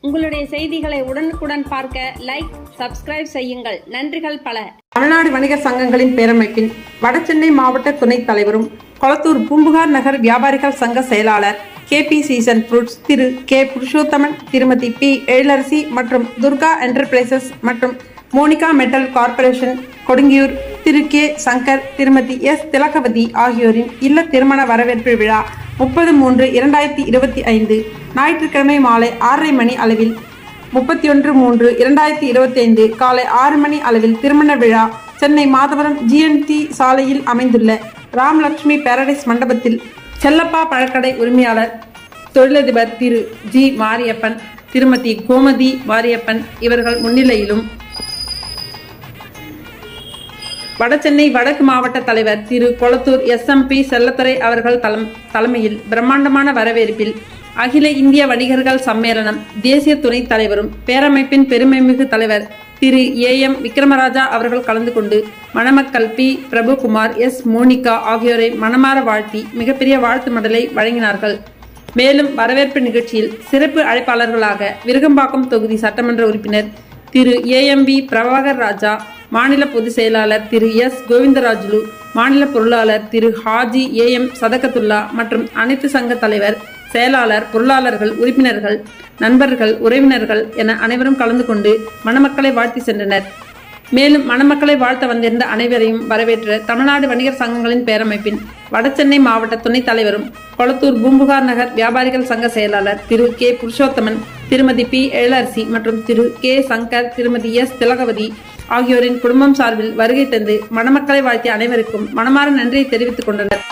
உங்களுடைய செய்திகளை உடனுக்குடன் பார்க்க லைக், சப்ஸ்கிரைப் செய்யுங்கள். நன்றிகள் பல. தமிழ்நாடு வணிகர் சங்கங்களின் பேரமைப்பின் வடசென்னை மாவட்ட துணைத் தலைவரும் கொளத்தூர் பூம்புகார் நகர் வியாபாரிகள் சங்க செயலாளர் KP சீசன் ஃப்ரூட்ஸ் திரு K புருஷோத்தமன், திருமதி P எழிலரசி மற்றும் துர்கா என்டர்பிரைசஸ் மற்றும் மோனிகா மெட்டல் கார்ப்பரேஷன் கொடுங்கியூர் திரு K சங்கர், திருமதி S திலகவதி ஆகியோரின் இல்ல திருமண வரவேற்பு விழா 30/3/2025 ஞாயிற்றுக்கிழமை மாலை 6:30 மணி அளவில் 31/3/2025 காலை 6 மணி அளவில் திருமண விழா சென்னை மாதவரம் GNT சாலையில் அமைந்துள்ள ராமலட்சுமி பாரடைஸ் மண்டபத்தில் செல்லப்பா பழக்கடை உரிமையாளர் தொழிலதிபர் திரு G மாரியப்பன், திருமதி கோமதி மாரியப்பன் இவர்கள் முன்னிலையிலும் வடசென்னை வடக்கு மாவட்ட தலைவர் திரு கொளத்தூர் SMP செல்லத்துறை அவர்கள் தலைமையில் பிரம்மாண்டமான வரவேற்பில் அகில இந்திய வணிகர்கள் சம்மேளனம் தேசிய துணைத் தலைவரும் பேரமைப்பின் பெருமைமிகு தலைவர் திரு AM விக்ரமராஜா அவர்கள் கலந்து கொண்டு மணமக்கள் P பிரபுகுமார், S மோனிகா ஆகியோரை மனமாற வாழ்த்தி மிகப்பெரிய வாழ்த்து மடலை வழங்கினார்கள். மேலும் வரவேற்பு நிகழ்ச்சியில் சிறப்பு அழைப்பாளர்களாக விருகம்பாக்கம் தொகுதி சட்டமன்ற உறுப்பினர் திரு AMB பிரபாகர் ராஜா, மாநில பொதுச் செயலாளர் திரு S கோவிந்தராஜுலு, மாநில பொருளாளர் திரு ஹாஜி AM சதகத்துல்லா மற்றும் அனைத்து சங்க தலைவர், செயலாளர், பொருளாளர்கள், உறுப்பினர்கள், நண்பர்கள், உறவினர்கள் என அனைவரும் கலந்து கொண்டு மணமக்களை வாழ்த்தி சென்றனர். மேலும் மணமக்களை வாழ்த்த வந்திருந்த அனைவரையும் வரவேற்ற தமிழ்நாடு வணிகர் சங்கங்களின் பேரமைப்பின் வடசென்னை மாவட்ட துணைத் தலைவரும் கொளத்தூர் பூம்புகார் நகர் வியாபாரிகள் சங்க செயலாளர் திரு K புருஷோத்தமன், திருமதி P எழிலரசி மற்றும் திரு K சங்கர், திருமதி S திலகவதி ஆகியோரின் குடும்பம் சார்பில் வருகை தந்து மணமக்களை வாழ்த்திய அனைவருக்கும் மனமாற நன்றியை தெரிவித்துக் கொண்டனர்.